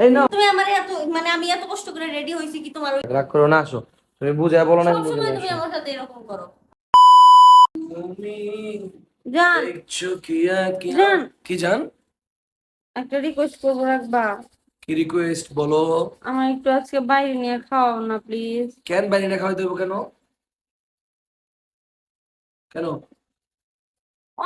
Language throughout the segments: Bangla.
এই না, তুমি আমার এত মানে আমি এত কষ্ট করে রেডি হইছি কি তোমার ওই রাগ করো না, আসো। তুমি বুঝায় বলো না, সব বুঝে সময় না, তুমি আসো। আমার সাথে এরকম করো। তুমি জান, দেখছো কি আঁকিয়া, জান, কি জান? একটা রিকোয়েস্ট করবো, রাখবা? কি রিকোয়েস্ট বলো? আমার একটু আজকে বাইরে নিয়ে খাওয়াও না প্লিজ। কেন বাইরে না খাওয়াই দেবো কেন? কেন?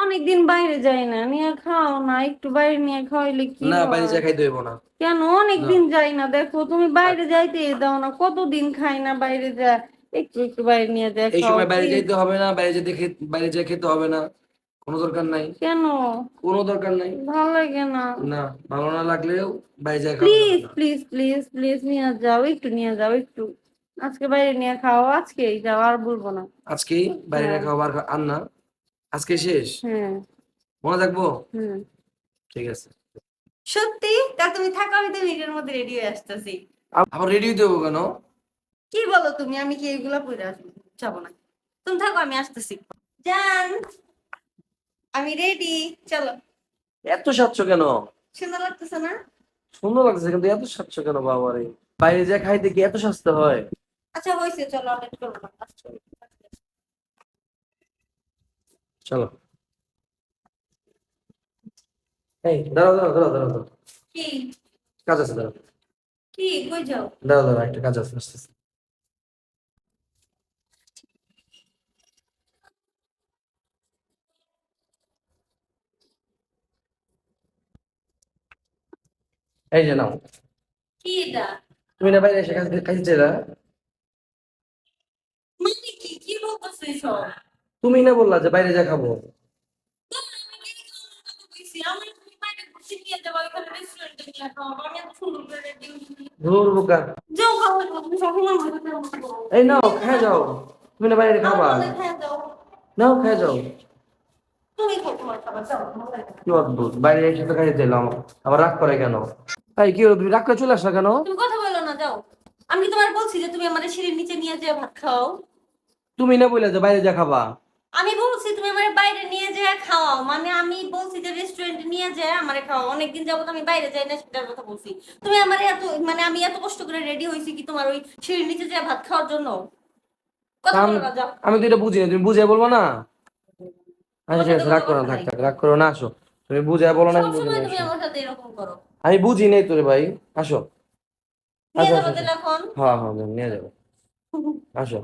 অনেকদিন বাইরে যাই না, নিয়ে খাওয়াও না, একটু বাইরে নিয়ে খাওয়াইলে কি না, বাইরে হয়? যা খাইতে হইব না। কেন? না, অনেকদিন যাই না, দেখো তুমি থাক। বাইরে যাইতে দাও না, কতদিন খাই না বাইরে যা। একটু একটু বাইরে নিয়ে যা এই খাও সময় বাইরে প্লিজ। যাইতে হবে না, বাইরে যা খেতে হবে না, কোনো দরকার নাই। কেন? কোনো দরকার নাই। ভালো লাগে না। না, ভালো না লাগলেও বাইরে যা খাওয়া যাবে প্লিজ না। প্লিজ প্লিজ প্লিজ নিয়ে যাও, একটু নিয়ে যাও, একটু আজকে বাইরে নিয়ে খাও, আজকেই যাও, আর বলবো না। আজকেই বাইরে না হ্যাঁ, খাওয়া আর না? আজকে শেষ? হ্যাঁ, মনে থাকবো? হুম। ঠিক আছে। সত্যি? তা তুমি থাকো, আমি তো মিনিটের মধ্যে রেডি হয়ে আসতেছি। আবার রেডি হইতে হবো কেন? কি বলো তুমি? আমি কি এগুলা পরে আসবো? যাবো না। তুমি থাকো, আমি আসতেছি। জান, আমি রেডি। চলো। এত সাচ্ছ কেন? সুন্দর লাগতেছে না? সুন্দর লাগছে, কিন্তু এত সাচ্ছ কেন বাবারে? বাইরে যা খাইতে কি এত সাজতে হয়? আচ্ছা হয়েছে, চলো, লেট করবো না। চলো। এই দাঁড়াও দাঁড়াও দাঁড়াও দাঁড়াও দাঁড়াও। কি? কাজ আছে, দাঁড়াও। কি? কই যাও? দাঁড়াও দাঁড়াও, একটা কাজ আছে, আসতেছে। এই যে নাও। কি এটা? তুমি না বাইরে এসে খাইতে চাইলা? মানে কি? কি বলতেছো এসব? তুমি না বললা যে বাইরে যা খাবো? আমি কি খাওয়ানোর কথা কইছি? আমার তুমি বাইরে ঘুরতে নিয়ে যাবো, ওইখানে রেস্টুরেন্টে নিয়ে খাওয়াবো। আমি এত সুন্দর করে রেডি হইছি। ধুর বোকা। যাও খাওয়া যাও, তুমি সবসময় আমার সাথে এরকম করো। এই নাও, তুমি খেয়ে খাওয়া যাও। যাও। তুমি না বাইরে খাওয়া খাবা? বলে খাওয়া যাও। নাও, খেয়ে যাও। তুমি খাও তোমার খাবার, যাও, ভালো লাগে না। কি অদ্ভুত, বাইরে এসে তো খাইতে চাইলাম, আবার রাগ করে কেন? এই কি হলো, তুমি রাগ করে চলে আসলা কেন? তুমি কথা বলো না, যাও। আমি কি তোমার বলছি যে তুমি আমাদের সিঁড়ির নিচে নিয়ে যেয়ে ভাত খাও? তুমি না বললা যে বাইরে যা খাবা? আমি বলছি তুমি আমার বাইরে নিয়ে যেয়ে খাওয়াও, মানে আমি বলছি যে রেস্টুরেন্টে নিয়ে যেয়ে আমারে খাওয়াও। অনেকদিন যাবত আমি বাইরে যাই না, সেটার কথা বলছি। তুমি আমার এত মানে আমি এত কষ্ট করে রেডি হইছি কি তোমার ওই সিঁড়ির নিচে যেয়ে ভাত খাওয়ার জন্য? তা কথা আমি বলো না, যাও। আমি তো এটা বুঝি না, তুমি বুঝিয়ে বলবো না? আচ্ছা তোমার ঠিক সাথে আছে, কোনো রাগ করো না, কথা থাক নাই। থাক, রাগ করো না, আসো। তুমি বুঝিয়ে বলো না, আমি সব বুঝে সময় না, তুমি আসো। আমার সাথে এরকম করো। আমি বুঝি নাই তোরে ভাই। আসো। নিয়ে আসো আসো যাবো আসো। তাহলে এখন। হ্যাঁ হ্যাঁ, নিয়ে যাবো। আসো।